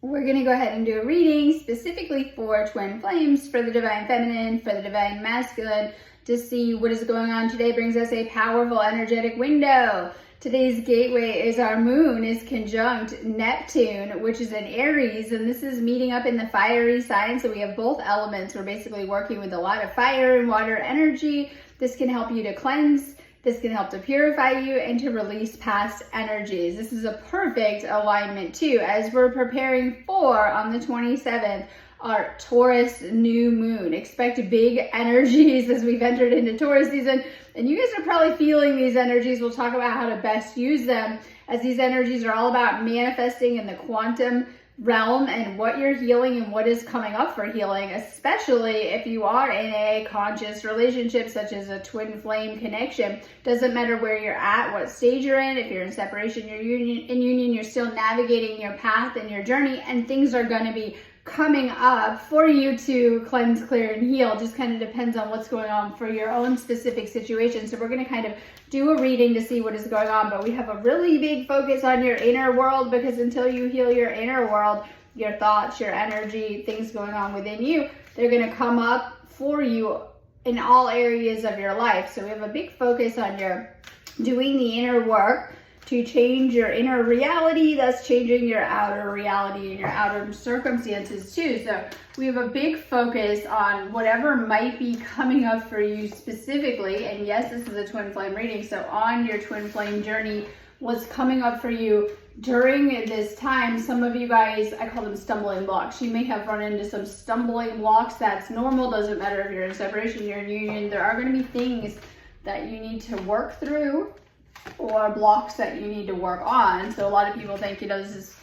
We're going to go ahead and do a reading specifically for twin flames, for the divine feminine, for the divine masculine, to see what is going on today. Brings us a powerful energetic window. Today's gateway is our moon is conjunct Neptune, which is in Aries, and this is meeting up in the fiery sign. So we have both elements. We're basically working with a lot of fire and water energy. This can help you to cleanse. This can help to purify you and to release past energies. This is a perfect alignment too, as we're preparing for, on the 27th, our Taurus new moon. Expect big energies as we've entered into Taurus season. And you guys are probably feeling these energies. We'll talk about how to best use them, as these energies are all about manifesting in the quantum realm and what you're healing and what is coming up for healing, especially if you are in a conscious relationship such as a twin flame connection. Doesn't matter where you're at, what stage you're in. If you're in separation, you're in union, you're still navigating your path and your journey, and things are going to be coming up for you to cleanse, clear, and heal. Just kind of depends on what's going on for your own specific situation. So we're going to kind of do a reading to see what is going on, but we have a really big focus on your inner world, because until you heal your inner world, your thoughts, your energy, things going on within you, they're going to come up for you in all areas of your life. So we have a big focus on your doing the inner work to change your inner reality, thus changing your outer reality and your outer circumstances too. So we have a big focus on whatever might be coming up for you specifically. And yes, this is a twin flame reading. So on your twin flame journey, what's coming up for you during this time. Some of you guys, I call them stumbling blocks. You may have run into some stumbling blocks. That's normal. Doesn't matter if you're in separation, you're in union. There are going to be things that you need to work through, or blocks that you need to work on. So a lot of people think, this is,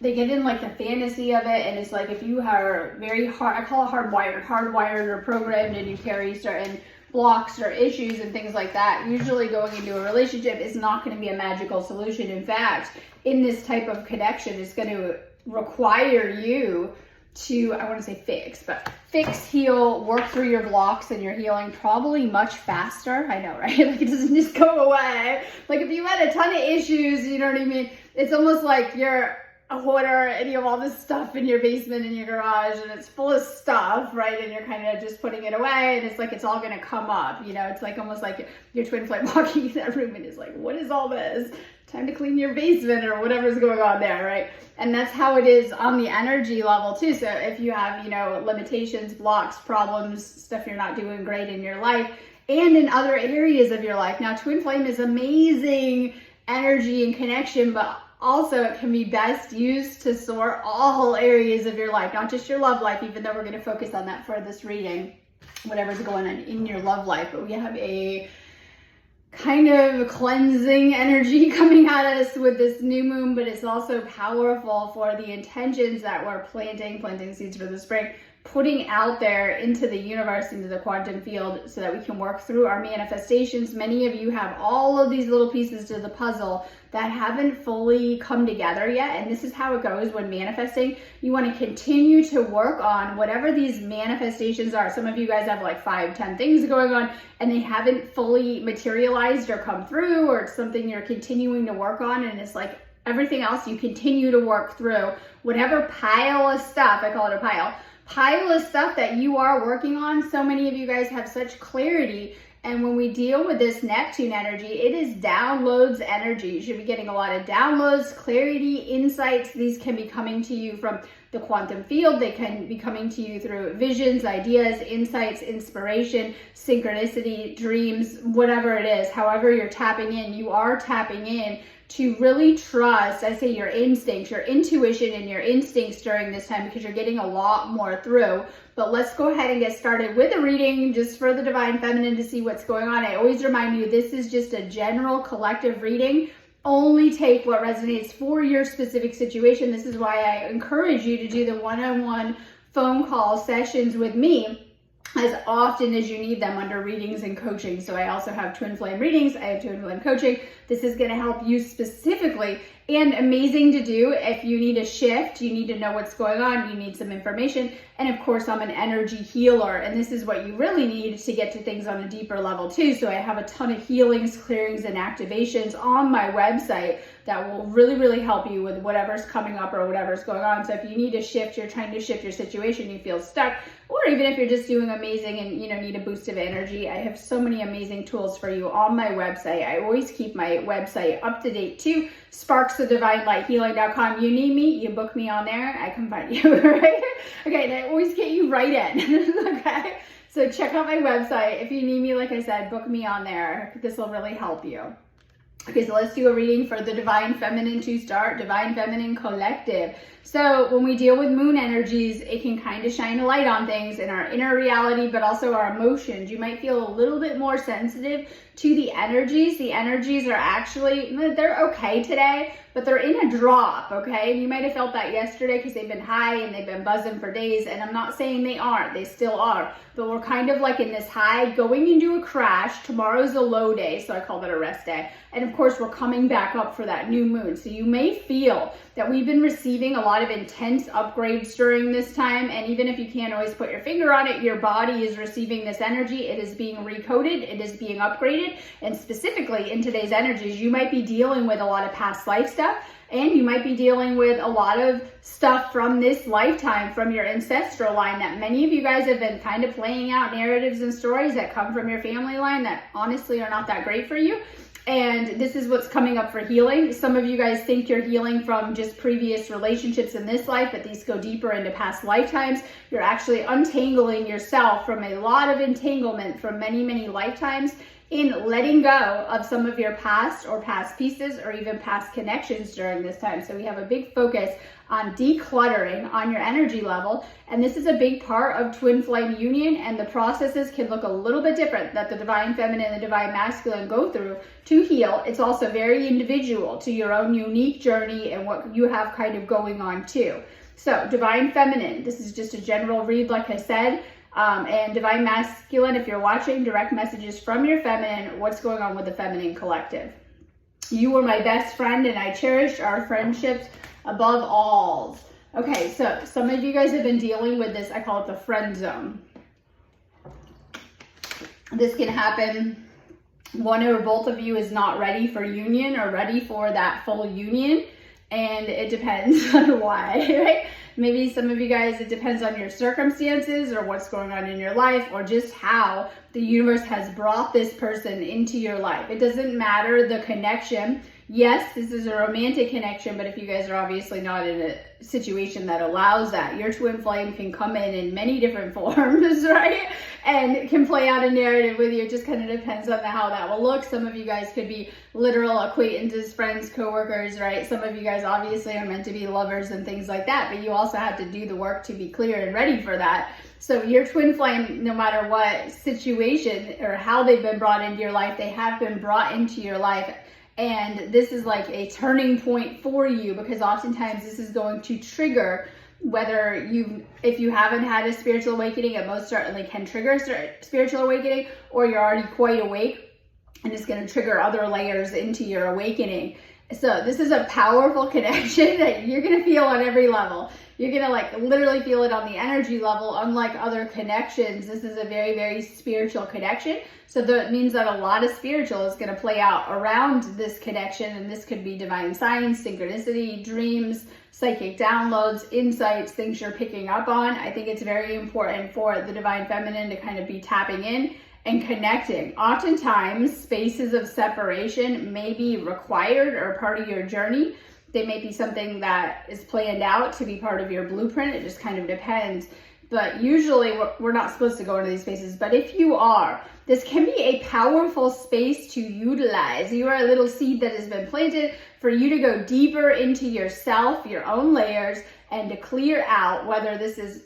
they get in like the fantasy of it, and it's like if you are very hard, I call it hardwired or programmed, and you carry certain blocks or issues and things like that, usually going into a relationship is not going to be a magical solution. In fact, in this type of connection, it's going to require you to, I want to say fix, heal, work through your blocks and your healing probably much faster. I know, right? Like, it doesn't just go away. Like, if you had a ton of issues, you know what I mean? It's almost like you're a hoarder and you have all this stuff in your basement, in your garage, and it's full of stuff, right? And you're kind of just putting it away, and it's like it's all going to come up. It's like almost like your twin flame walking in that room and is like, what is all this? Time to clean your basement or whatever's going on there, right? And that's how it is on the energy level too. So if you have, limitations, blocks, problems, stuff you're not doing great in your life and in other areas of your life. Now, twin flame is amazing energy and connection, but also it can be best used to sort all areas of your life, not just your love life, even though we're going to focus on that for this reading, whatever's going on in your love life. But we have a kind of cleansing energy coming at us with this new moon, but it's also powerful for the intentions that we're planting seeds for the spring, putting out there into the universe, into the quantum field, so that we can work through our manifestations. Many of you have all of these little pieces to the puzzle that haven't fully come together yet. And this is how it goes when manifesting. You want to continue to work on whatever these manifestations are. Some of you guys have like 5-10 things going on and they haven't fully materialized or come through, or it's something you're continuing to work on, and it's like everything else you continue to work through. Whatever pile of stuff, I call it a pile of stuff that you are working on. So many of you guys have such clarity. And when we deal with this Neptune energy, it is downloads energy. You should be getting a lot of downloads, clarity, insights. These can be coming to you from the quantum field. They can be coming to you through visions, ideas, insights, inspiration, synchronicity, dreams, whatever it is. However you're tapping in, you are tapping in to really trust, I say, your instincts, your intuition and your instincts during this time, because you're getting a lot more through. But let's go ahead and get started with a reading just for the divine feminine to see what's going on. I always remind you, this is just a general collective reading. Only take what resonates for your specific situation. This is why I encourage you to do the one-on-one phone call sessions with me as often as you need them under readings and coaching. So I also have twin flame readings. I have twin flame coaching. This is going to help you specifically and amazing to do if you need a shift, you need to know what's going on, you need some information. And of course, I'm an energy healer, and this is what you really need to get to things on a deeper level too. So I have a ton of healings, clearings, and activations on my website that will really, really help you with whatever's coming up or whatever's going on. So if you need to shift, you're trying to shift your situation, you feel stuck, or even if you're just doing amazing and need a boost of energy, I have so many amazing tools for you on my website. I always keep my website up to date too. sparksofdivinelighealing.com. You need me, you book me on there, I can find you, right? Okay, and I always get you right in. Okay, so check out my website. If you need me, like I said, book me on there. This will really help you. Okay, so let's do a reading for the Divine Feminine to start, Divine Feminine Collective. So when we deal with moon energies, it can kind of shine a light on things in our inner reality, but also our emotions. You might feel a little bit more sensitive to the energies. The energies are actually, they're okay today, but they're in a drop, okay? And you might have felt that yesterday because they've been high and they've been buzzing for days. And I'm not saying they aren't, they still are. But we're kind of like in this high, going into a crash. Tomorrow's a low day, so I call that a rest day. And of course, we're coming back up for that new moon. So you may feel that we've been receiving a lot of intense upgrades during this time. And even if you can't always put your finger on it, your body is receiving this energy. It is being recoded. It is being upgraded. And specifically in today's energies, you might be dealing with a lot of past life stuff. And you might be dealing with a lot of stuff from this lifetime, from your ancestral line, that many of you guys have been kind of playing out narratives and stories that come from your family line that honestly are not that great for you. And this is what's coming up for healing. Some of you guys think you're healing from just previous relationships in this life, but these go deeper into past lifetimes. You're actually untangling yourself from a lot of entanglement from many, many lifetimes, in letting go of some of your past or past pieces or even past connections during this time. So we have a big focus on decluttering on your energy level. And this is a big part of twin flame union, and the processes can look a little bit different that the divine feminine and the divine masculine go through to heal. It's also very individual to your own unique journey and what you have kind of going on too. So divine feminine, this is just a general read, like I said. And divine masculine, if you're watching, direct messages from your feminine, what's going on with the feminine collective. You were my best friend and I cherished our friendships above all. Okay, so some of you guys have been dealing with this, I call it the friend zone. This can happen, one or both of you is not ready for union or ready for that full union, and it depends on why, right? Maybe some of you guys, it depends on your circumstances or what's going on in your life, or just how the universe has brought this person into your life. It doesn't matter the connection. Yes, this is a romantic connection, but if you guys are obviously not in a situation that allows that, your twin flame can come in many different forms, right? And can play out a narrative with you. It just kind of depends on how that will look. Some of you guys could be literal acquaintances, friends, coworkers, right? Some of you guys obviously are meant to be lovers and things like that, but you also have to do the work to be clear and ready for that. So your twin flame, no matter what situation or how they've been brought into your life, they have been brought into your life. And this is like a turning point for you, because oftentimes this is going to trigger, whether if you haven't had a spiritual awakening, it most certainly can trigger a spiritual awakening, or you're already quite awake and it's going to trigger other layers into your awakening. So this is a powerful connection that you're going to feel on every level. You're going to like literally feel it on the energy level. Unlike other connections, this is a very, very spiritual connection. So that means that a lot of spiritual is going to play out around this connection. And this could be divine signs, synchronicity, dreams, psychic downloads, insights, things you're picking up on. I think it's very important for the divine feminine to kind of be tapping in and connecting. Oftentimes, spaces of separation may be required or part of your journey. They may be something that is planned out to be part of your blueprint. It just kind of depends. But usually we're not supposed to go into these spaces. But if you are, this can be a powerful space to utilize. You are a little seed that has been planted for you to go deeper into yourself, your own layers, and to clear out whether this is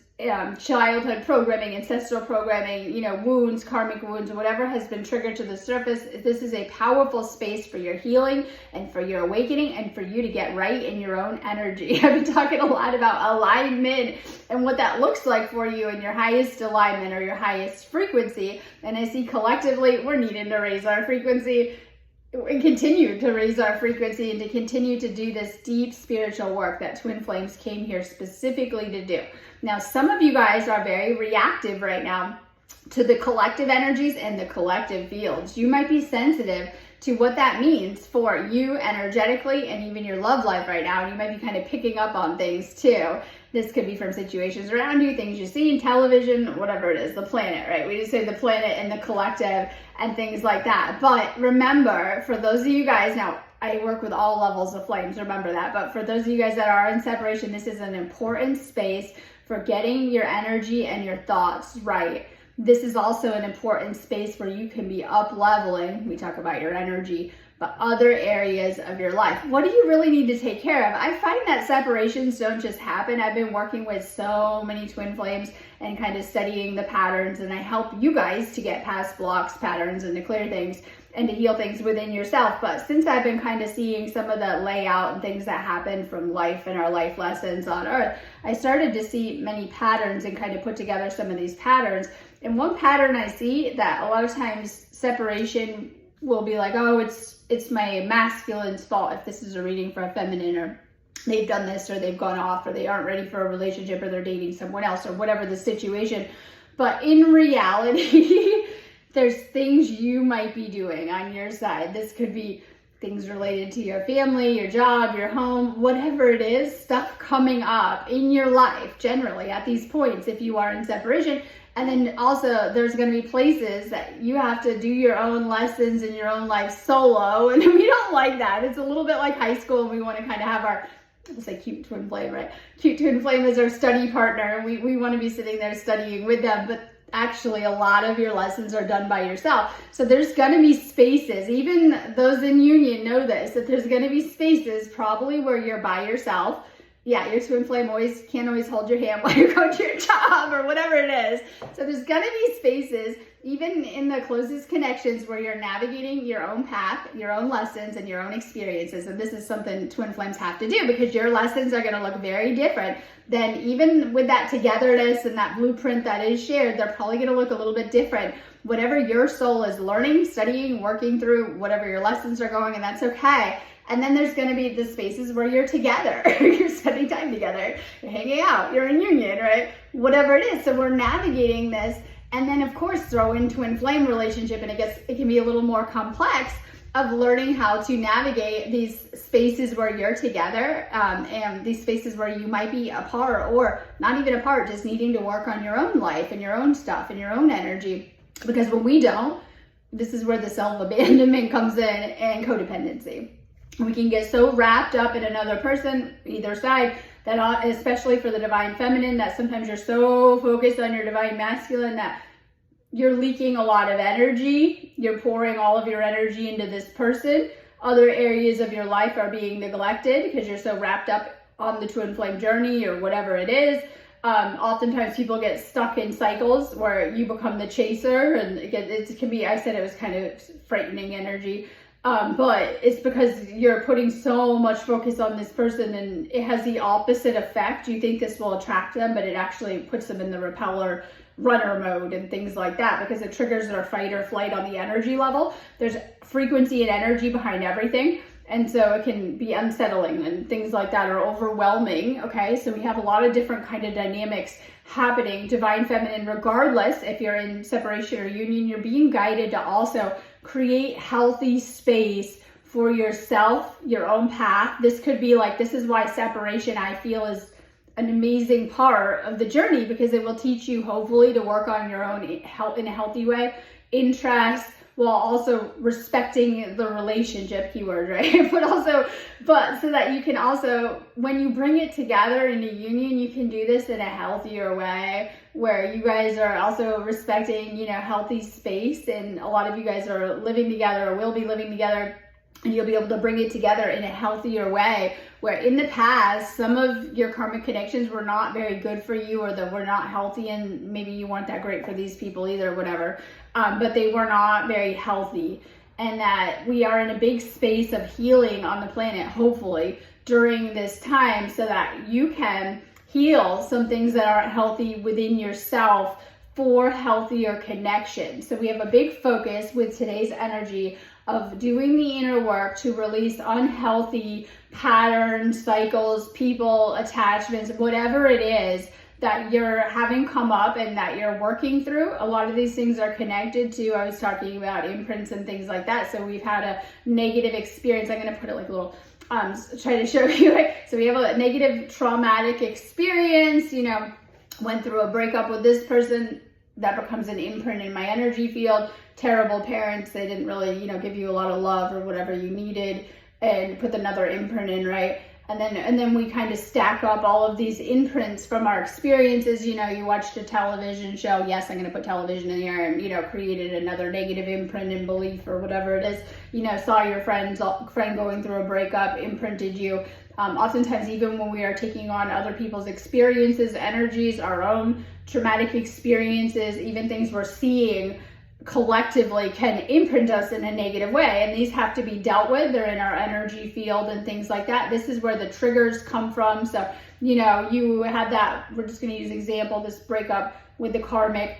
childhood programming, ancestral programming, wounds, karmic wounds, whatever has been triggered to the surface. This is a powerful space for your healing and for your awakening and for you to get right in your own energy. I've been talking a lot about alignment and what that looks like for you in your highest alignment or your highest frequency. And I see collectively we're needing to raise our frequency. and continue to raise our frequency and to continue to do this deep spiritual work that Twin Flames came here specifically to do. Now, some of you guys are very reactive right now to the collective energies and the collective fields. You might be sensitive to what that means for you energetically and even your love life right now. And you might be kind of picking up on things too. This could be from situations around you, things you see in television, whatever it is, the planet, right? We just say the planet and the collective and things like that. But remember, for those of you guys, now I work with all levels of flames, remember that. But for those of you guys that are in separation, this is an important space for getting your energy and your thoughts right. This is also an important space where you can be up leveling. We talk about your energy, but other areas of your life. What do you really need to take care of? I find that separations don't just happen. I've been working with so many twin flames and kind of studying the patterns, and I help you guys to get past blocks, patterns, and to clear things and to heal things within yourself. But since I've been kind of seeing some of the layout and things that happen from life and our life lessons on Earth, I started to see many patterns and kind of put together some of these patterns. And one pattern I see that a lot of times separation will be like, oh, it's my masculine's fault if this is a reading for a feminine, or they've done this, or they've gone off, or they aren't ready for a relationship, or they're dating someone else, or whatever the situation. But in reality, there's things you might be doing on your side. This could be things related to your family, your job, your home, whatever it is, stuff coming up in your life generally at these points if you are in separation. And then also there's going to be places that you have to do your own lessons in your own life solo. And we don't like that. It's a little bit like high school. We want to kind of have our, let's say, cute twin flame, right? Cute twin flame is our study partner. We want to be sitting there studying with them. But actually, a lot of your lessons are done by yourself. So there's going to be spaces, even those in union know this, that there's going to be spaces probably where you're by yourself. Yeah, your twin flame can't always hold your hand while you go to your job or whatever it is. So there's going to be spaces, even in the closest connections, where you're navigating your own path, your own lessons, and your own experiences. And this is something twin flames have to do, because your lessons are going to look very different than, even with that togetherness and that blueprint that is shared, they're probably going to look a little bit different. Whatever your soul is learning, studying, working through, whatever your lessons are going, and that's okay. And then there's going to be the spaces where you're together, you're spending time together, you're hanging out, you're in union, right? Whatever it is. So we're navigating this. And then of course throw in twin flame relationship, and it can be a little more complex of learning how to navigate these spaces where you're together, and these spaces where you might be apart, or not even apart, just needing to work on your own life and your own stuff and your own energy. Because when we don't, this is where the self-abandonment comes in, and codependency. We can get so wrapped up in another person, either side, that especially for the divine feminine, that sometimes you're so focused on your divine masculine that you're leaking a lot of energy. You're pouring all of your energy into this person. Other areas of your life are being neglected because you're so wrapped up on the twin flame journey or whatever it is. Oftentimes people get stuck in cycles where you become the chaser, and it can be, I said it was kind of frightening energy. But it's because you're putting so much focus on this person, and it has the opposite effect. You think this will attract them, but it actually puts them in the repeller runner mode and things like that, because it triggers their fight or flight on the energy level. There's frequency and energy behind everything. And so it can be unsettling, and things like that are overwhelming. Okay, so we have a lot of different kind of dynamics happening. Divine feminine, regardless if you're in separation or union, you're being guided to also create healthy space for yourself, your own path. This could be like, this is why separation, I feel, is an amazing part of the journey, because it will teach you hopefully to work on your own health in a healthy way, interests, while also respecting the relationship, keyword, right? but so that you can also, when you bring it together in a union, you can do this in a healthier way, where you guys are also respecting, healthy space. And a lot of you guys are living together or will be living together, and you'll be able to bring it together in a healthier way, where in the past, some of your karmic connections were not very good for you, or that were not healthy, and maybe you weren't that great for these people either, whatever, but they were not very healthy. And that we are in a big space of healing on the planet, hopefully, during this time, so that you can heal some things that aren't healthy within yourself for healthier connection. So we have a big focus with today's energy of doing the inner work to release unhealthy patterns, cycles, people, attachments, whatever it is that you're having come up and that you're working through. A lot of these things are connected to, I was talking about imprints and things like that. So we've had a negative experience. I'm going to put it like a little, try to show you, like, so we have a negative traumatic experience, you know, went through a breakup with this person, that becomes an imprint in my energy field. Terrible parents, they didn't really, you know, give you a lot of love or whatever you needed, and put another imprint in, right? And then we kind of stack up all of these imprints from our experiences. You know, you watched a television show. Yes, I'm going to put television in here, and, you know, created another negative imprint and belief or whatever it is. You know, saw your friend going through a breakup, imprinted you. Oftentimes, even when we are taking on other people's experiences, energies, our own traumatic experiences, even things we're seeing collectively can imprint us in a negative way, and these have to be dealt with. They're in our energy field and things like that. This is where the triggers come from. So, you know, you had that, we're just going to use example, this breakup with the karmic,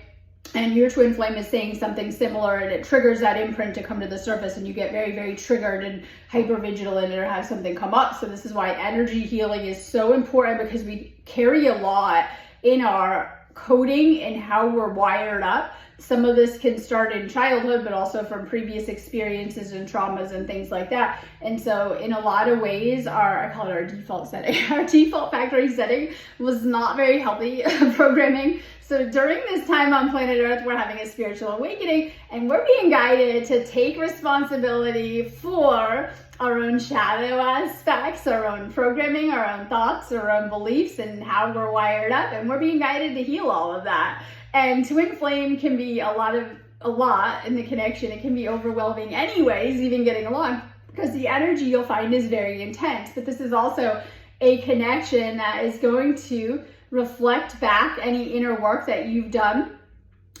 and your twin flame is saying something similar, and it triggers that imprint to come to the surface, and you get very, very triggered and hyper vigilant or have something come up. So this is why energy healing is so important, because we carry a lot in our coding and how we're wired up. Some of this can start in childhood, but also from previous experiences and traumas and things like that. And so in a lot of ways, I call it our default setting, our default factory setting was not very healthy programming. So during this time on planet Earth, we're having a spiritual awakening, and we're being guided to take responsibility for our own shadow aspects, our own programming, our own thoughts, our own beliefs, and how we're wired up. And we're being guided to heal all of that. And twin flame can be a lot in the connection. It can be overwhelming anyways, even getting along, because the energy you'll find is very intense. But this is also a connection that is going to reflect back any inner work that you've done.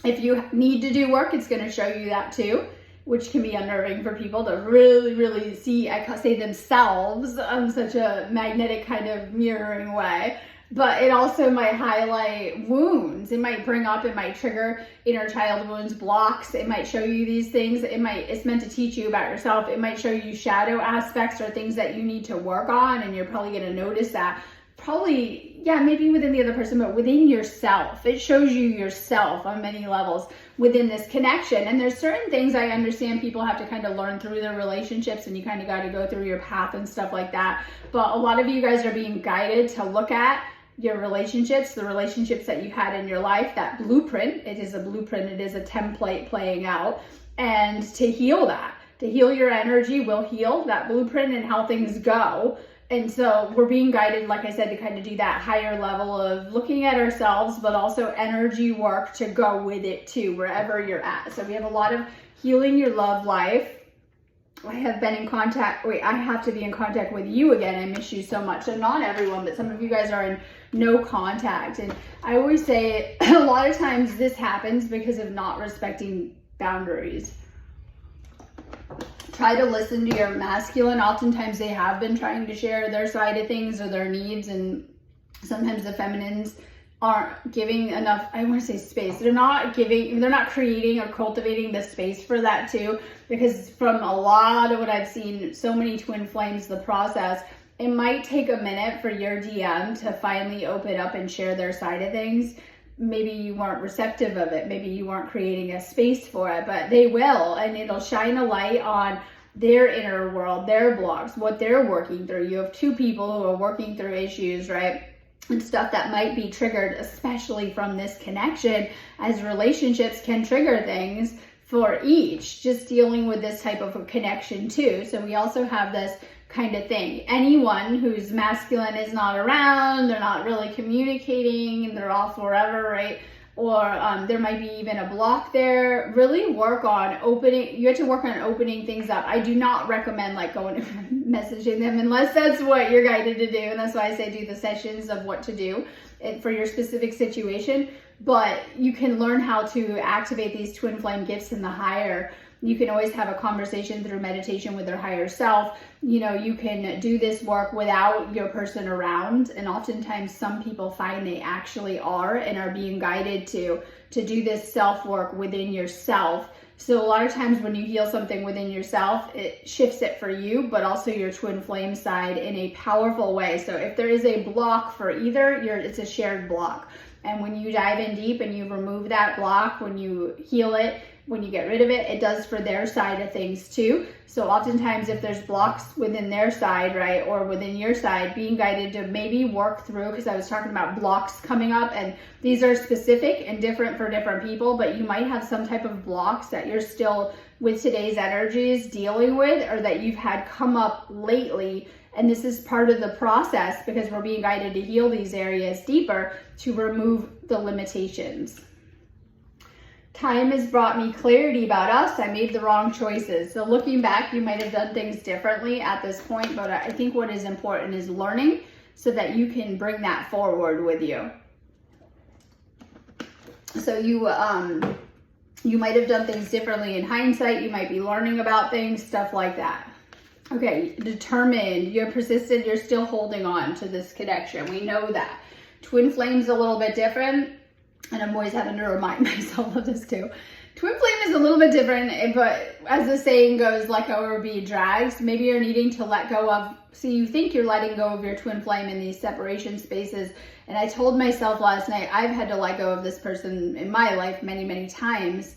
If you need to do work, it's going to show you that too, which can be unnerving for people to really, really see, I say, themselves on such a magnetic kind of mirroring way. But it also might highlight wounds. It might bring up, it might trigger inner child wounds, blocks. It might show you these things. It's meant to teach you about yourself. It might show you shadow aspects or things that you need to work on, and you're probably going to notice that. Probably, yeah, maybe within the other person, but within yourself. It shows you yourself on many levels within this connection. And there's certain things I understand people have to kind of learn through their relationships, and you kind of got to go through your path and stuff like that. But a lot of you guys are being guided to look at your relationships, the relationships that you've had in your life, that blueprint. It is a blueprint, it is a template playing out, and to heal that, to heal your energy, will heal that blueprint and how things go. And so we're being guided, like I said, to kind of do that higher level of looking at ourselves, but also energy work to go with it too, wherever you're at. So we have a lot of healing your love life. I have been in contact, I have to be in contact with you again. I miss you so much. So not everyone, but some of you guys are in no contact. And I always say a lot of times this happens because of not respecting boundaries. Try to listen to your masculine. Oftentimes they have been trying to share their side of things or their needs, and sometimes the feminines aren't giving enough, I want to say space. They're not creating or cultivating the space for that too, because from a lot of what I've seen, so many twin flames, the process, it might take a minute for your DM to finally open up and share their side of things. Maybe you weren't receptive of it. Maybe you weren't creating a space for it, but they will, and it'll shine a light on their inner world, their blocks, what they're working through. You have two people who are working through issues, right? And stuff that might be triggered, especially from this connection, as relationships can trigger things for each, just dealing with this type of a connection too. So we also have this kind of thing. Anyone whose masculine is not around, they're not really communicating, they're off forever, right? Or there might be even a block there. Really work on opening, you have to work on opening things up. I do not recommend like going and messaging them unless that's what you're guided to do. And that's why I say do the sessions of what to do for your specific situation. But you can learn how to activate these twin flame gifts in the higher You can always have a conversation through meditation with their higher self. You know, you can do this work without your person around. And oftentimes some people find they actually are and are being guided to do this self-work within yourself. So a lot of times when you heal something within yourself, it shifts it for you, but also your twin flame side in a powerful way. So if there is a block for either, it's a shared block. And when you dive in deep and you remove that block, when you heal it, when you get rid of it, it does for their side of things too. So oftentimes if there's blocks within their side, right, or within your side, being guided to maybe work through, because I was talking about blocks coming up, and these are specific and different for different people, but you might have some type of blocks that you're still with today's energies dealing with, or that you've had come up lately. And this is part of the process because we're being guided to heal these areas deeper to remove the limitations. Time has brought me clarity about us. I made the wrong choices. So looking back, you might have done things differently at this point, but I think what is important is learning so that you can bring that forward with you. So you might have done things differently in hindsight. You might be learning about things, stuff like that. Okay, determined, you're persistent, you're still holding on to this connection. We know that. Twin flame's a little bit different, and I'm always having to remind myself of this too. Twin flame is a little bit different, but as the saying goes, let go or be dragged. Maybe you're needing to let go of, so you think you're letting go of your twin flame in these separation spaces. And I told myself last night, I've had to let go of this person in my life many, many times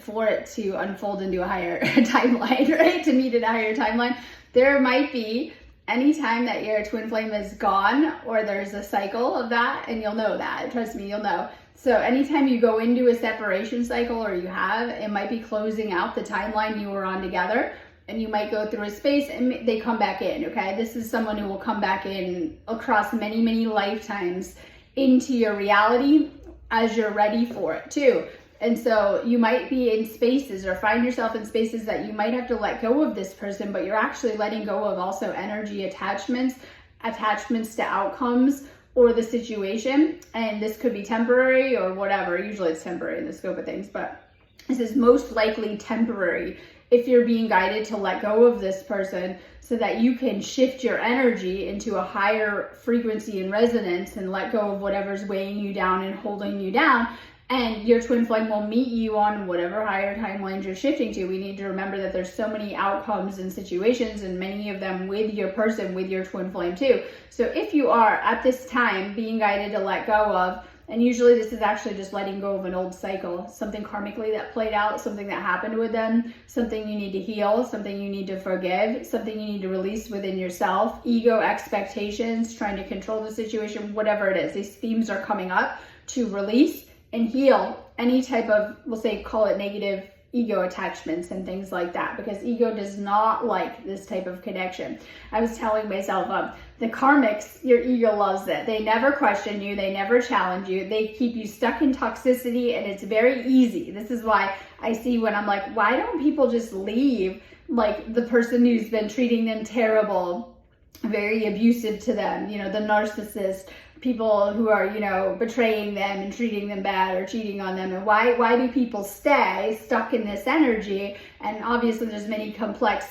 for it to unfold into a higher timeline, right? To meet a higher timeline. There might be any time that your twin flame is gone or there's a cycle of that, and you'll know that. Trust me, you'll know. So anytime you go into a separation cycle, or you have, it might be closing out the timeline you were on together, and you might go through a space and they come back in, okay? This is someone who will come back in across many, many lifetimes into your reality as you're ready for it too. And so you might be in spaces or find yourself in spaces that you might have to let go of this person, but you're actually letting go of also energy attachments to outcomes or the situation. And this could be temporary or whatever. Usually it's temporary in the scope of things, but this is most likely temporary if you're being guided to let go of this person so that you can shift your energy into a higher frequency and resonance and let go of whatever's weighing you down and holding you down. And your twin flame will meet you on whatever higher timelines you're shifting to. We need to remember that there's so many outcomes and situations, and many of them with your person, with your twin flame too. So if you are at this time being guided to let go of, and usually this is actually just letting go of an old cycle, something karmically that played out, something that happened with them, something you need to heal, something you need to forgive, something you need to release within yourself, ego, expectations, trying to control the situation, whatever it is. These themes are coming up to release and heal any type of, we'll say, call it negative ego attachments and things like that, because ego does not like this type of connection. I was telling myself, the karmics, your ego loves it. They never question you. They never challenge you. They keep you stuck in toxicity, and it's very easy. This is why I see when I'm like, why don't people just leave? Like the person who's been treating them terrible, very abusive to them, you know, the narcissist, people who are, you know, betraying them and treating them bad or cheating on them. And why do people stay stuck in this energy? And obviously there's many complex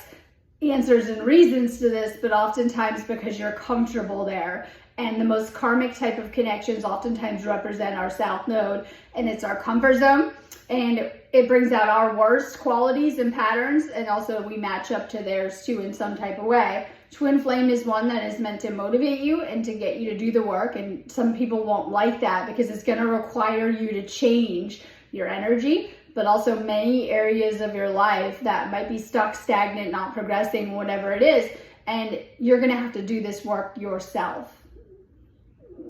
answers and reasons to this, but oftentimes because you're comfortable there. And the most karmic type of connections oftentimes represent our South Node, and it's our comfort zone. And it brings out our worst qualities and patterns, and also we match up to theirs too in some type of way. Twin flame is one that is meant to motivate you and to get you to do the work, and some people won't like that because it's going to require you to change your energy, but also many areas of your life that might be stuck, stagnant, not progressing, whatever it is, and you're going to have to do this work yourself.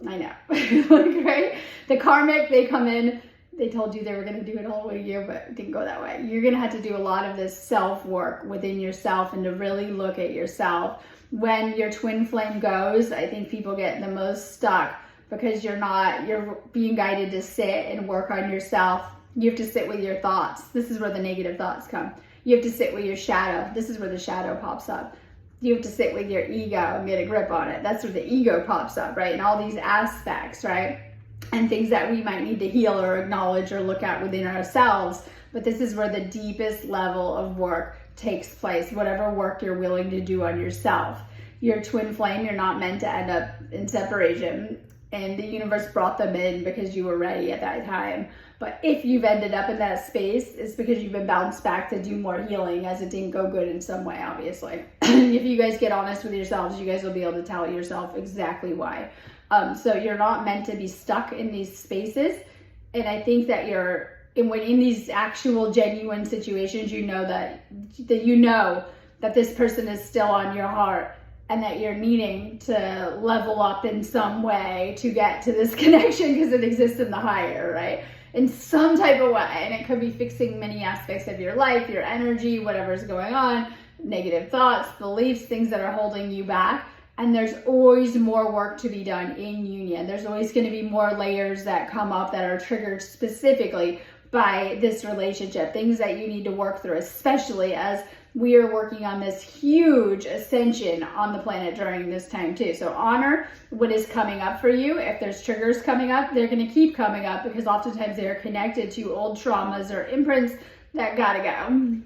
I know, right? The karmic, they come in, they told you they were going to do it all with you, but it didn't go that way. You're going to have to do a lot of this self-work within yourself and to really look at yourself. When your twin flame goes, I think people get the most stuck because you're being guided to sit and work on yourself. You have to sit with your thoughts. This is where the negative thoughts come. You have to sit with your shadow. This is where the shadow pops up. You have to sit with your ego and get a grip on it. That's where the ego pops up, right? And all these aspects, right? And things that we might need to heal or acknowledge or look at within ourselves but this is where the deepest level of work takes place, whatever work you're willing to do on yourself. Your twin flame, you're not meant to end up in separation, and the universe brought them in because you were ready at that time. But if you've ended up in that space, it's because you've been bounced back to do more healing, as it didn't go good in some way, obviously. If you guys get honest with yourselves, you guys will be able to tell yourself exactly why. So you're not meant to be stuck in these spaces. And I think that when in these actual genuine situations, you know that this person is still on your heart, and that you're needing to level up in some way to get to this connection because it exists in the higher, right? In some type of way. And it could be fixing many aspects of your life, your energy, whatever's going on, negative thoughts, beliefs, things that are holding you back. And there's always more work to be done in union. There's always going to be more layers that come up that are triggered specifically by this relationship, things that you need to work through, especially as we are working on this huge ascension on the planet during this time too. So honor what is coming up for you. If there's triggers coming up, they're going to keep coming up because oftentimes they're connected to old traumas or imprints that gotta go.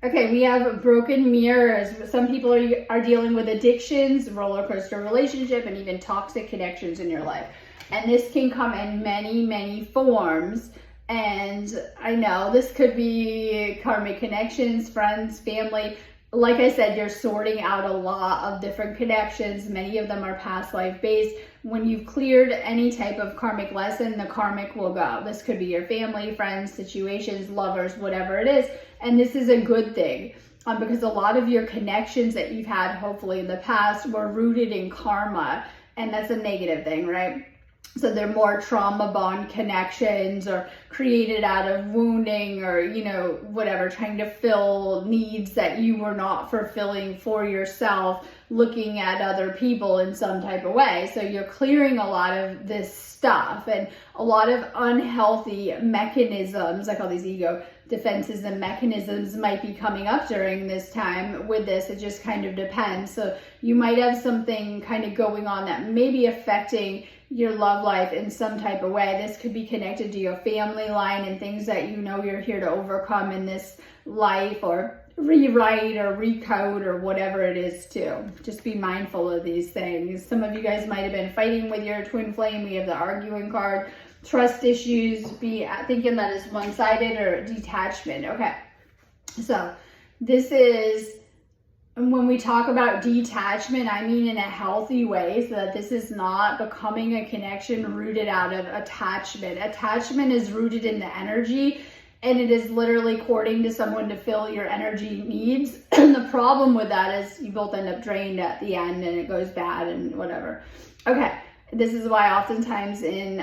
Okay, we have broken mirrors. Some people are dealing with addictions, roller coaster relationship, and even toxic connections in your life. And this can come in many, many forms. And I know this could be karmic connections, friends, family. Like I said, you're sorting out a lot of different connections. Many of them are past life based. When you've cleared any type of karmic lesson, the karmic will go. This could be your family, friends, situations, lovers, whatever it is. And this is a good thing because a lot of your connections that you've had, hopefully in the past, were rooted in karma. And that's a negative thing, right? So they're more trauma bond connections or created out of wounding or, whatever, trying to fill needs that you were not fulfilling for yourself, looking at other people in some type of way. So you're clearing a lot of this stuff and a lot of unhealthy mechanisms, like all these ego defenses and mechanisms might be coming up during this time with this. It just kind of depends. So you might have something kind of going on that may be affecting your love life in some type of way. This could be connected to your family line and things that you're here to overcome in this life or rewrite or recode or whatever it is too. Just be mindful of these things. Some of you guys might have been fighting with your twin flame. We have the arguing card. Trust issues, be thinking that it's one-sided or detachment. Okay, so this is, when we talk about detachment, I mean in a healthy way, so that this is not becoming a connection rooted out of attachment. Attachment is rooted in the energy, and it is literally courting to someone to fill your energy needs. And the problem with that is you both end up drained at the end and it goes bad and whatever. Okay. This is why oftentimes in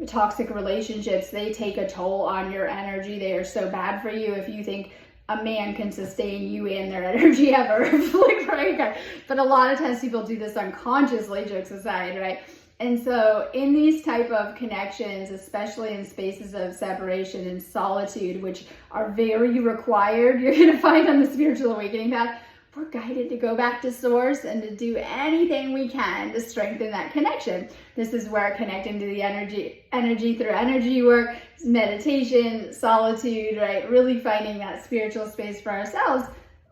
toxic relationships, they take a toll on your energy. They are so bad for you. If you think a man can sustain you and their energy ever, like, right? But a lot of times people do this unconsciously, jokes aside, right? And so in these type of connections, especially in spaces of separation and solitude, which are very required, you're going to find on the spiritual awakening path, we're guided to go back to source and to do anything we can to strengthen that connection. This is where connecting to the energy through energy work, meditation, solitude, right? Really finding that spiritual space for ourselves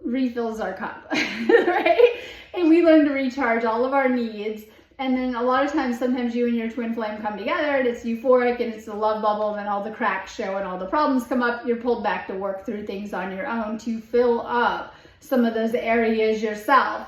refills our cup, right? And we learn to recharge all of our needs. And then a lot of times, sometimes you and your twin flame come together and it's euphoric and it's a love bubble, and then all the cracks show and all the problems come up. You're pulled back to work through things on your own to fill up some of those areas yourself.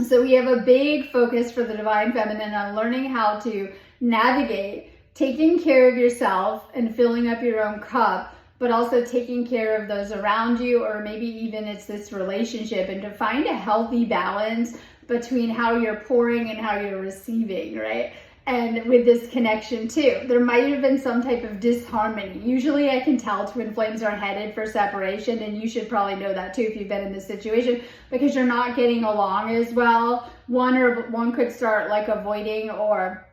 So we have a big focus for the Divine Feminine on learning how to navigate taking care of yourself and filling up your own cup, but also taking care of those around you, or maybe even it's this relationship, and to find a healthy balance between how you're pouring and how you're receiving, right? And with this connection too, there might have been some type of disharmony. Usually I can tell twin flames are headed for separation, and you should probably know that too if you've been in this situation, because you're not getting along as well. One could start like avoiding or,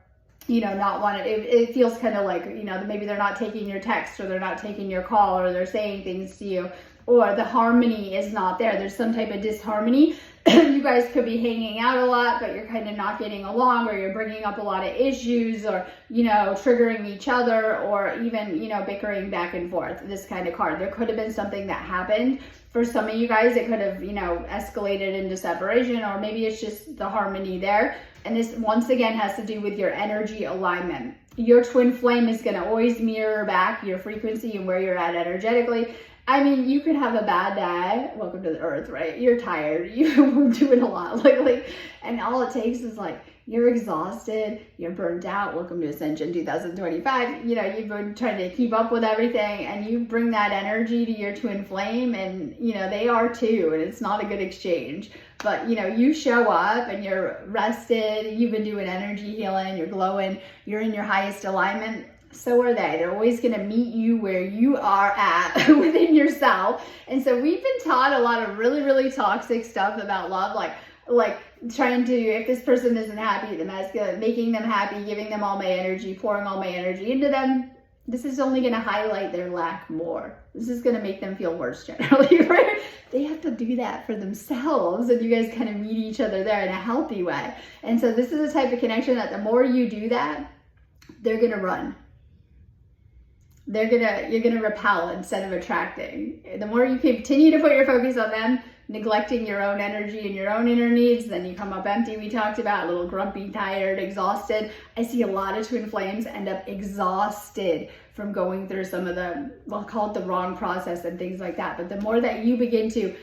not want it. It feels kind of like, maybe they're not taking your text, or they're not taking your call, or they're saying things to you, or the harmony is not there. There's some type of disharmony. you guys could be hanging out a lot, but you're kind of not getting along, or you're bringing up a lot of issues, or, triggering each other, or even, bickering back and forth. This kind of card. There could have been something that happened. For some of you guys, it could have, escalated into separation, or maybe it's just the harmony there. And this, once again, has to do with your energy alignment. Your twin flame is going to always mirror back your frequency and where you're at energetically. I mean, you could have a bad day. Welcome to the earth, right? You're tired. You're doing a lot lately. And all it takes is you're exhausted. You're burnt out. Welcome to Ascension 2025. You've been trying to keep up with everything, and you bring that energy to your twin flame, and, they are too. And it's not a good exchange. But, you show up and you're rested. You've been doing energy healing. You're glowing. You're in your highest alignment. So are they. They're always going to meet you where you are at within yourself. And so we've been taught a lot of really, really toxic stuff about love, like trying to, if this person isn't happy, the masculine, making them happy, giving them all my energy, pouring all my energy into them. This is only going to highlight their lack more. This is going to make them feel worse generally, right? They have to do that for themselves, and you guys kind of meet each other there in a healthy way. And so this is the type of connection that the more you do that, they're going to run. You're gonna repel instead of attracting. The more you continue to put your focus on them, neglecting your own energy and your own inner needs, then you come up empty. We talked about a little grumpy, tired, exhausted. I see a lot of twin flames end up exhausted from going through some of the, we'll call it the wrong process and things like that. But the more that you begin to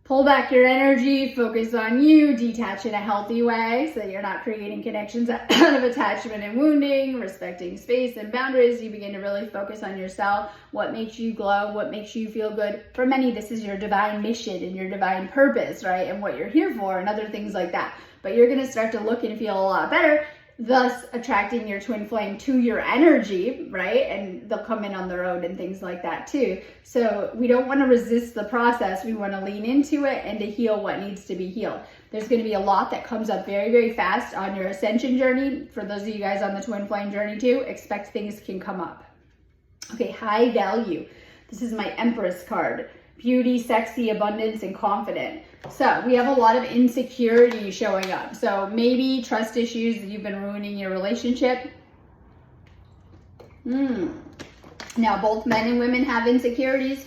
pull back your energy, focus on you, detach in a healthy way so that you're not creating connections out of attachment and wounding, respecting space and boundaries. You begin to really focus on yourself, what makes you glow, what makes you feel good. For many, this is your divine mission and your divine purpose, right? And what you're here for and other things like that. But you're going to start to look and feel a lot better, thus attracting your twin flame to your energy, right? And they'll come in on their own and things like that too. So we don't want to resist the process. We want to lean into it and to heal what needs to be healed. There's going to be a lot that comes up very, very fast on your ascension journey. For those of you guys on the twin flame journey too, expect things can come up. Okay, high value. This is my Empress card. Beauty, sexy, abundance, and confident. So we have a lot of insecurity showing up. So maybe trust issues that you've been ruining your relationship. Now, both men and women have insecurities.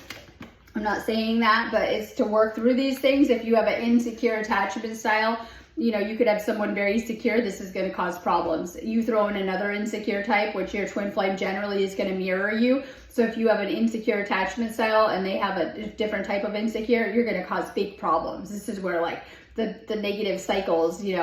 I'm not saying that, but it's to work through these things. If you have an insecure attachment style, you could have someone very secure. This is going to cause problems. You throw in another insecure type, which your twin flame generally is going to mirror you. So if you have an insecure attachment style and they have a different type of insecure, you're going to cause big problems. This is where the negative cycles, you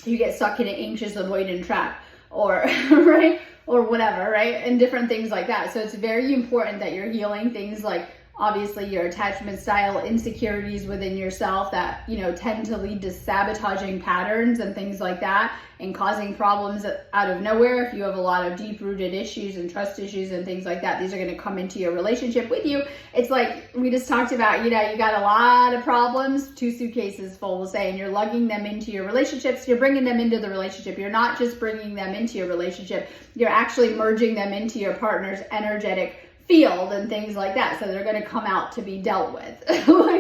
get stuck in an anxious, avoidant trap, or right, or whatever, right, and different things like that. So it's very important that you're healing things like obviously your attachment style, insecurities within yourself that, tend to lead to sabotaging patterns and things like that, and causing problems out of nowhere. If you have a lot of deep rooted issues and trust issues and things like that, these are going to come into your relationship with you. It's like we just talked about, you got a lot of problems, 2 suitcases full, we'll say, and you're lugging them into your relationships. You're bringing them into the relationship. You're not just bringing them into your relationship. You're actually merging them into your partner's energetic field and things like that. So they're going to come out to be dealt with.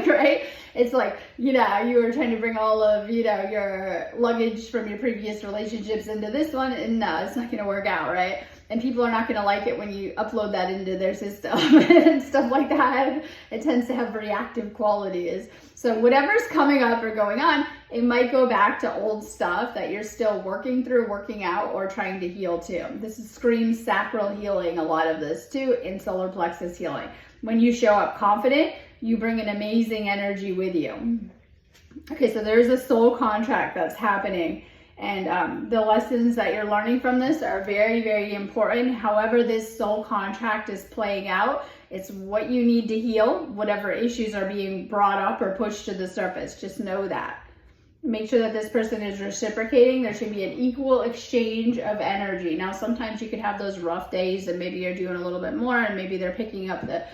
Right? It's like, you were trying to bring all of, your luggage from your previous relationships into this one, and no, it's not going to work out, right? And people are not going to like it when you upload that into their system and stuff like that. It tends to have reactive qualities. So whatever's coming up or going on, it might go back to old stuff that you're still working through, working out, or trying to heal too. This screams sacral healing, a lot of this too, and solar plexus healing. When you show up confident, you bring an amazing energy with you. Okay, so there's a soul contract that's happening. And the lessons that you're learning from this are very, very important. However this soul contract is playing out, it's what you need to heal, whatever issues are being brought up or pushed to the surface. Just know that. Make sure that this person is reciprocating. There should be an equal exchange of energy. Now, sometimes you could have those rough days and maybe you're doing a little bit more, and maybe they're picking up the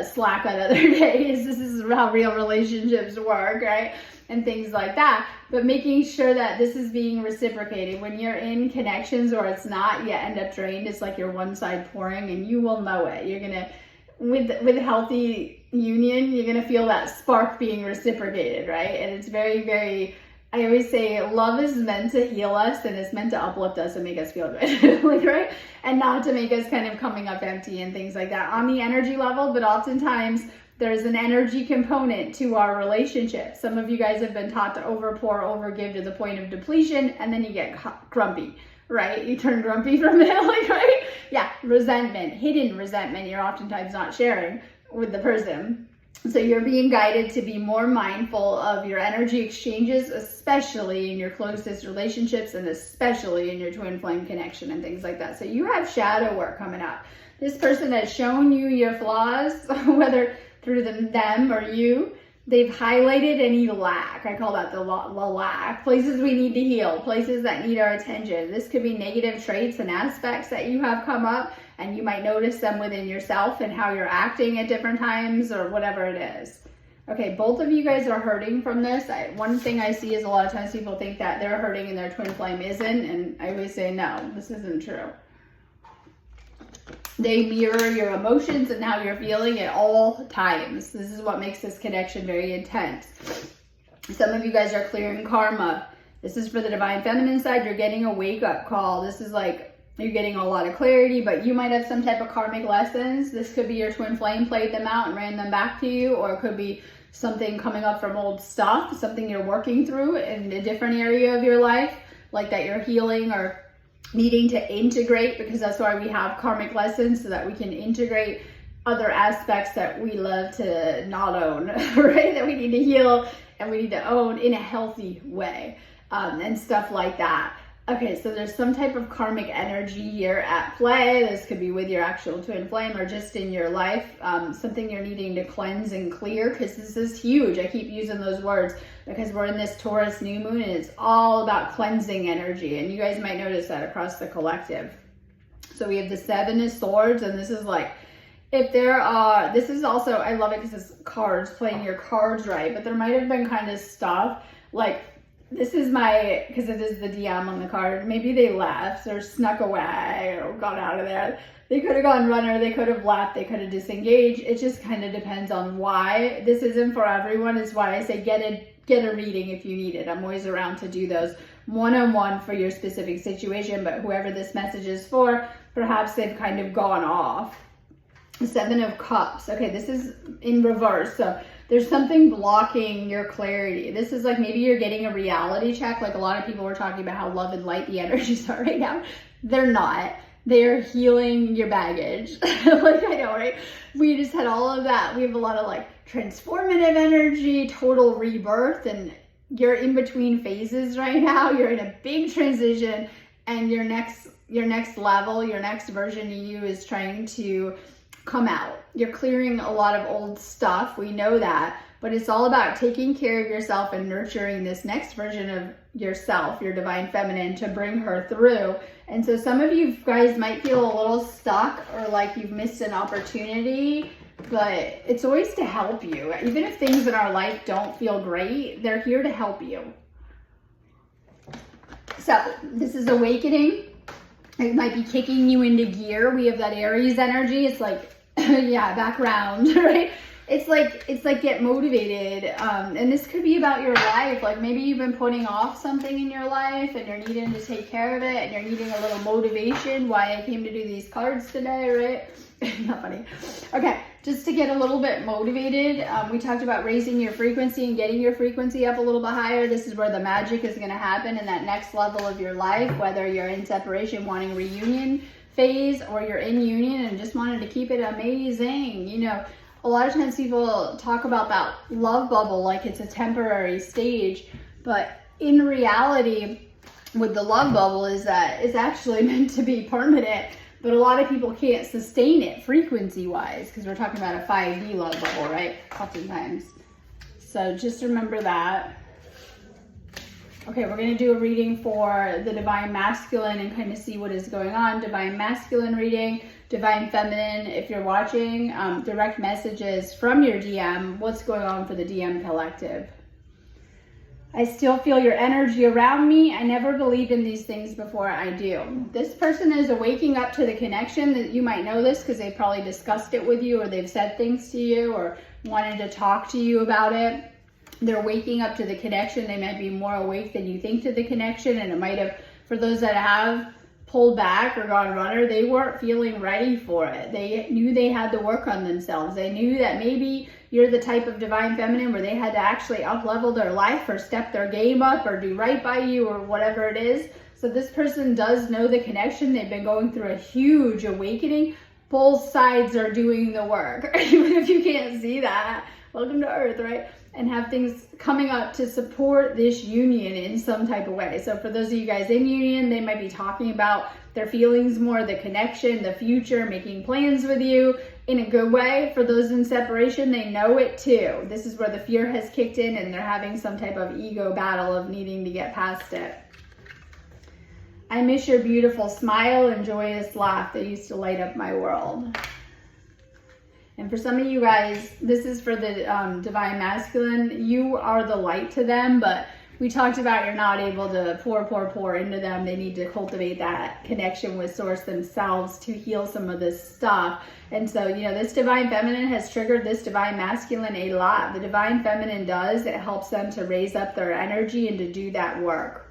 slack on other days. This is how real relationships work, right? And things like that. But making sure that this is being reciprocated. When you're in connections or it's not, you end up drained. It's like you're one side pouring, and you will know it. You're gonna, with healthy union, you're gonna feel that spark being reciprocated, right? And it's very, very, I always say love is meant to heal us and it's meant to uplift us and make us feel good, like, right? And not to make us kind of coming up empty and things like that on the energy level, but oftentimes there's an energy component to our relationship. Some of you guys have been taught to overpour, overgive to the point of depletion, and then you get grumpy, right? You turn grumpy from it, like, right? Yeah, resentment, hidden resentment, you're oftentimes not sharing with the person. So you're being guided to be more mindful of your energy exchanges, especially in your closest relationships and especially in your twin flame connection and things like that. So you have shadow work coming up. This person has shown you your flaws, whether through them or you, they've highlighted any lack. I call that the lack. Places we need to heal, places that need our attention. This could be negative traits and aspects that you have come up, and you might notice them within yourself and how you're acting at different times or whatever it is. Okay, both of you guys are hurting from this. One thing I see is a lot of times people think that they're hurting and their twin flame isn't, and I always say, no, this isn't true. They mirror your emotions and how you're feeling at all times. This is what makes this connection very intense. Some of you guys are clearing karma. This is for the divine feminine side. You're getting a wake-up call. This is like you're getting a lot of clarity, but you might have some type of karmic lessons. This could be your twin flame played them out and ran them back to you, or it could be something coming up from old stuff, something you're working through in a different area of your life, like that you're healing or needing to integrate, because that's why we have karmic lessons, so that we can integrate other aspects that we love to not own, right? That we need to heal and we need to own in a healthy way, and stuff like that. Okay, so there's some type of karmic energy here at play. This could be with your actual twin flame or just in your life, something you're needing to cleanse and clear, because this is huge. I keep using those words because we're in this Taurus new moon and it's all about cleansing energy, and you guys might notice that across the collective. So we have the Seven of Swords, and this is like, if there are, this is also, I love it because it's cards, playing your cards right, but there might have been kind of stuff like, this is my, because it is the DM on the card, maybe they left or snuck away or got out of there. They could have gone runner, they could have left, they could have disengaged. It just kind of depends on why. This isn't for everyone. It's why I say get a reading if you need it. I'm always around to do those one-on-one for your specific situation, but whoever this message is for, perhaps they've kind of gone off. Seven of Cups. Okay, this is in reverse. So there's something blocking your clarity. This is like maybe you're getting a reality check. Like a lot of people were talking about how love and light the energies are right now. They're not. They're healing your baggage. Like, I know, right? We just had all of that. We have a lot of like transformative energy, total rebirth, and you're in between phases right now. You're in a big transition, and your next level, your next version of you is trying to come out. You're clearing a lot of old stuff. We know that, but it's all about taking care of yourself and nurturing this next version of yourself, your divine feminine, to bring her through. And so some of you guys might feel a little stuck or like you've missed an opportunity, but it's always to help you. Even if things in our life don't feel great, they're here to help you. So this is awakening. It might be kicking you into gear. We have that Aries energy. It's like, yeah, background, right? It's like get motivated. And this could be about your life. Like maybe you've been putting off something in your life and you're needing to take care of it and you're needing a little motivation. Why I came to do these cards today, right? Not funny. Okay, just to get a little bit motivated. We talked about raising your frequency and getting your frequency up a little bit higher. This is where the magic is going to happen in that next level of your life, whether you're in separation wanting reunion phase or you're in union and just wanted to keep it amazing. You know, a lot of times people talk about that love bubble like it's a temporary stage, but in reality with the love bubble is that it's actually meant to be permanent. But a lot of people can't sustain it frequency-wise because we're talking about a 5D love bubble, right? Oftentimes. So just remember that. Okay, we're going to do a reading for the Divine Masculine and kind of see what is going on. Divine Masculine reading, Divine Feminine. If you're watching, direct messages from your DM. What's going on for the DM Collective? I still feel your energy around me. I never believed in these things before I do. This person is waking up to the connection. That you might know this because they probably discussed it with you, or they've said things to you, or wanted to talk to you about it. They're waking up to the connection. They might be more awake than you think to the connection, and it might have, for those that have pulled back or gone runner, they weren't feeling ready for it. They knew they had to work on themselves. They knew that maybe you're the type of divine feminine where they had to actually up level their life or step their game up or do right by you or whatever it is. So this person does know the connection. They've been going through a huge awakening. Both sides are doing the work. Even if you can't see that, welcome to Earth, right? And have things coming up to support this union in some type of way. So for those of you guys in union, they might be talking about their feelings more, the connection, the future, making plans with you in a good way. For those in separation, they know it too. This is where the fear has kicked in and they're having some type of ego battle of needing to get past it. I miss your beautiful smile and joyous laugh that used to light up my world. And for some of you guys, this is for the divine masculine. You are the light to them, but we talked about you're not able to pour into them. They need to cultivate that connection with source themselves to heal some of this stuff. And so, you know, this divine feminine has triggered this divine masculine a lot. The divine feminine does. It helps them to raise up their energy and to do that work.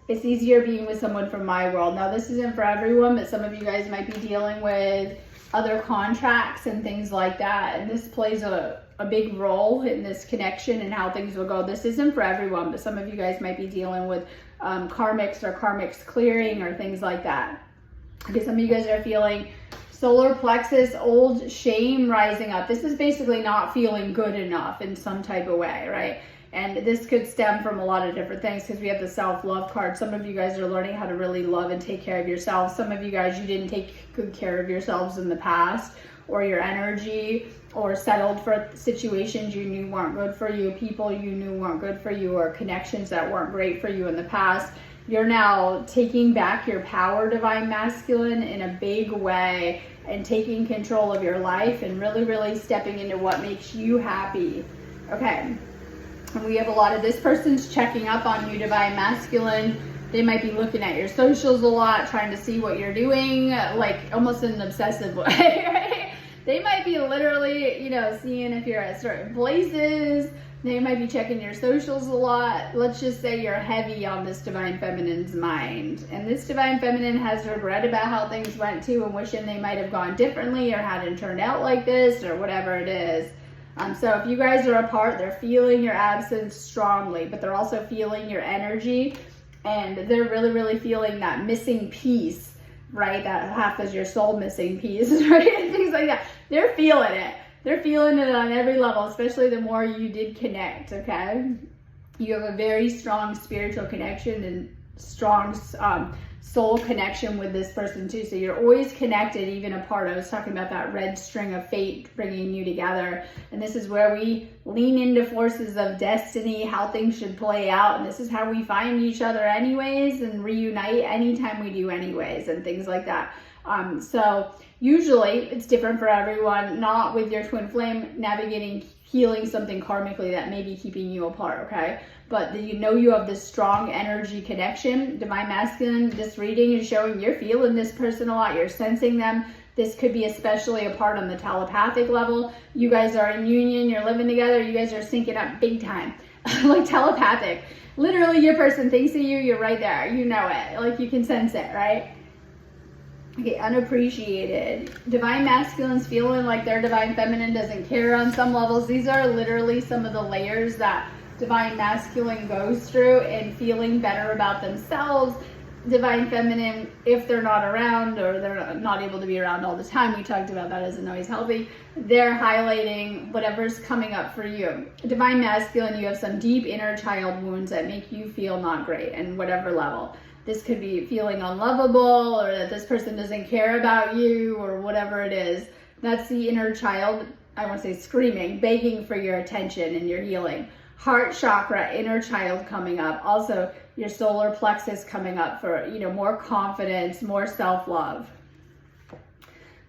It's easier being with someone from my world. Now, this isn't for everyone, but some of you guys might be dealing with other contracts and things like that. And this plays a big role in this connection and how things will go. This isn't for everyone, but some of you guys might be dealing with karmics or karmics clearing or things like that. Okay, some of you guys are feeling solar plexus, old shame rising up. This is basically not feeling good enough in some type of way, right? And this could stem from a lot of different things because we have the self-love card. Some of you guys are learning how to really love and take care of yourselves. Some of you guys, you didn't take good care of yourselves in the past, or your energy, or settled for situations you knew weren't good for you, people you knew weren't good for you, or connections that weren't great for you in the past. You're now taking back your power, divine masculine, in a big way and taking control of your life and really, really stepping into what makes you happy. Okay. And we have a lot of this person's checking up on you, divine masculine. They might be looking at your socials a lot, trying to see what you're doing, like almost in an obsessive way, right? They might be literally, you know, seeing if you're at certain places. They might be checking your socials a lot. Let's just say you're heavy on this divine feminine's mind. And this divine feminine has regret about how things went too and wishing they might have gone differently or hadn't turned out like this or whatever it is. So if you guys are apart, they're feeling your absence strongly, but they're also feeling your energy, and they're really, really feeling that missing piece, right? That half is your soul missing piece, right? And things like that. They're feeling it. They're feeling it on every level, especially the more you did connect, okay? You have a very strong spiritual connection and strong soul connection with this person too. So you're always connected, even apart. I was talking about that red string of fate bringing you together. And this is where we lean into forces of destiny, how things should play out. And this is how we find each other anyways and reunite anytime we do anyways and things like that. So usually it's different for everyone, not with your twin flame navigating, healing something karmically that may be keeping you apart, okay? But you know you have this strong energy connection. Divine masculine, this reading is showing you're feeling this person a lot. You're sensing them. This could be especially apart on the telepathic level. You guys are in union. You're living together. You guys are syncing up big time. Like telepathic. Literally your person thinks of you. You're right there. You know it. Like you can sense it, right? Okay, unappreciated. Divine masculine's feeling like their divine feminine doesn't care on some levels. These are literally some of the layers that divine masculine goes through and feeling better about themselves. Divine feminine, if they're not around or they're not able to be around all the time, we talked about that isn't always healthy, they're highlighting whatever's coming up for you. Divine masculine, you have some deep inner child wounds that make you feel not great and whatever level. This could be feeling unlovable or that this person doesn't care about you or whatever it is. That's the inner child, I want to say screaming, begging for your attention and your healing. Heart chakra, inner child coming up. Also, your solar plexus coming up for, you know, more confidence, more self-love.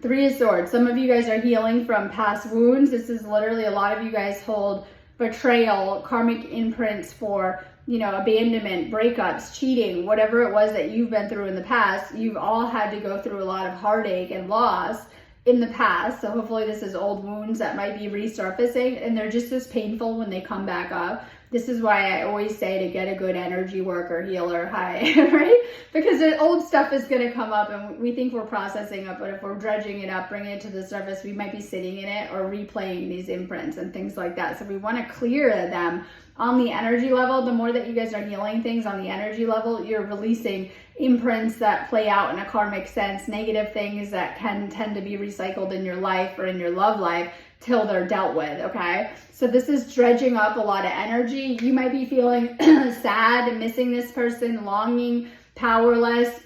Three of Swords. Some of you guys are healing from past wounds. This is literally a lot of you guys hold betrayal, karmic imprints for, you know, abandonment, breakups, cheating, whatever it was that you've been through in the past. You've all had to go through a lot of heartache and loss in the past. So hopefully this is old wounds that might be resurfacing, and they're just as painful when they come back up. This is why I always say to get a good energy worker, healer, right? Because the old stuff is going to come up and we think we're processing it, but if we're dredging it up, bringing it to the surface, we might be sitting in it or replaying these imprints and things like that. So we want to clear them on the energy level. The more that you guys are healing things on the energy level, you're releasing imprints that play out in a karmic sense, negative things that can tend to be recycled in your life or in your love life till they're dealt with, okay? So this is dredging up a lot of energy. You might be feeling sad and missing this person, longing, powerless,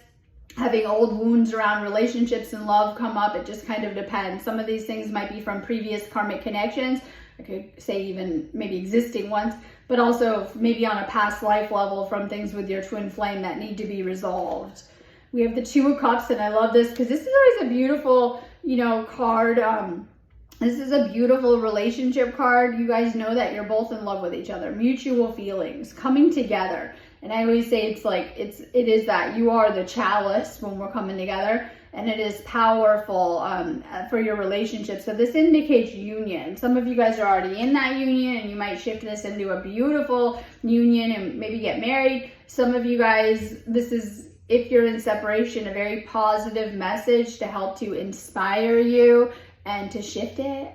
having old wounds around relationships and love come up. It just kind of depends. Some of these things might be from previous karmic connections. I could say even maybe existing ones, but also maybe on a past life level from things with your twin flame that need to be resolved. We have the Two of Cups, and I love this because this is always a beautiful, you know, card. This is a beautiful relationship card. You guys know that you're both in love with each other, mutual feelings, coming together. And I always say it's like, it is that you are the chalice when we're coming together, and it is powerful for your relationship. So this indicates union. Some of you guys are already in that union, and you might shift this into a beautiful union and maybe get married. Some of you guys, this is, if you're in separation, a very positive message to help to inspire you and to shift it.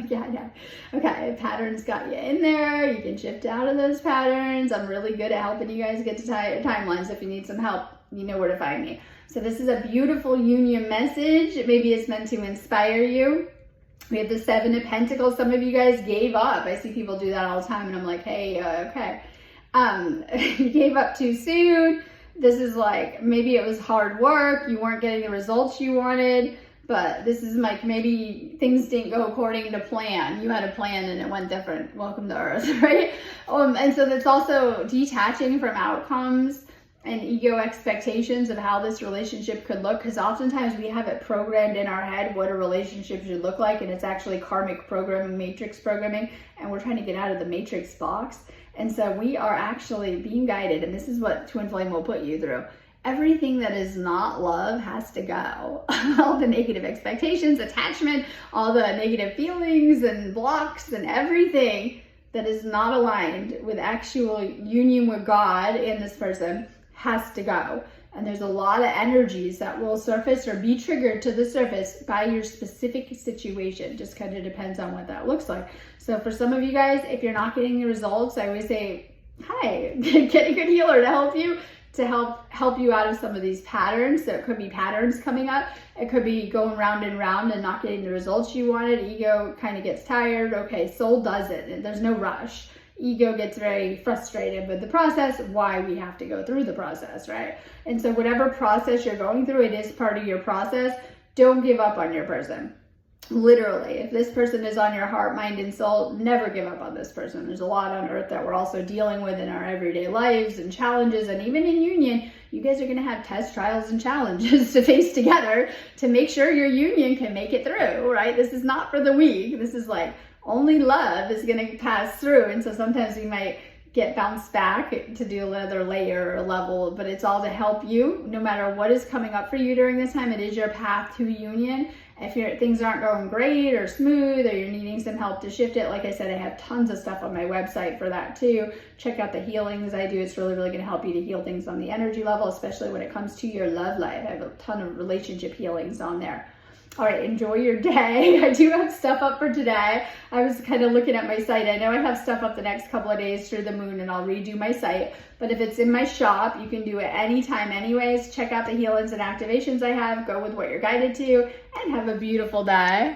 Yeah, I know. Okay, patterns got you in there. You can shift out of those patterns. I'm really good at helping you guys get to timelines. If you need some help, you know where to find me. So this is a beautiful union message. Maybe it's meant to inspire you. We have the Seven of Pentacles. Some of you guys gave up. I see people do that all the time, and I'm like, hey, okay. You gave up too soon. This is like, maybe it was hard work. You weren't getting the results you wanted. But this is like, maybe things didn't go according to plan. You had a plan and it went different. Welcome to Earth, right? And so that's also detaching from outcomes and ego expectations of how this relationship could look. Because oftentimes we have it programmed in our head what a relationship should look like. And it's actually karmic programming, matrix programming. And we're trying to get out of the matrix box. And so we are actually being guided. And this is what Twin Flame will put you through. Everything that is not love has to go. All the negative expectations, attachment, all the negative feelings and blocks and everything that is not aligned with actual union with God in this person has to go. And there's a lot of energies that will surface or be triggered to the surface by your specific situation. Just kind of depends on what that looks like. So for some of you guys, if you're not getting the results, I always say, hi, get a good healer to help you. To help you out of some of these patterns. So it could be patterns coming up. It could be going round and round and not getting the results you wanted. Ego kind of gets tired. Okay, soul does it. And there's no rush. Ego gets very frustrated with the process, why we have to go through the process, right? And so whatever process you're going through, it is part of your process. Don't give up on your person. Literally, if this person is on your heart, mind, and soul, never give up on this person. There's a lot on earth that we're also dealing with in our everyday lives and challenges, and even in union, you guys are going to have tests, trials, and challenges to face together to make sure your union can make it through, right? This is not for the weak. This is like only love is going to pass through, and so sometimes we might get bounced back to do another layer or level, but it's all to help you. No matter what is coming up for you during this time, it is your path to union. If things aren't going great or smooth, or you're needing some help to shift it, like I said, I have tons of stuff on my website for that too. Check out the healings I do. It's really, really going to help you to heal things on the energy level, especially when it comes to your love life. I have a ton of relationship healings on there. All right, enjoy your day. I do have stuff up for today. I was kind of looking at my site. I know I have stuff up the next couple of days through the moon, and I'll redo my site. But if it's in my shop, you can do it anytime anyways. Check out the healings and activations I have. Go with what you're guided to, and have a beautiful day.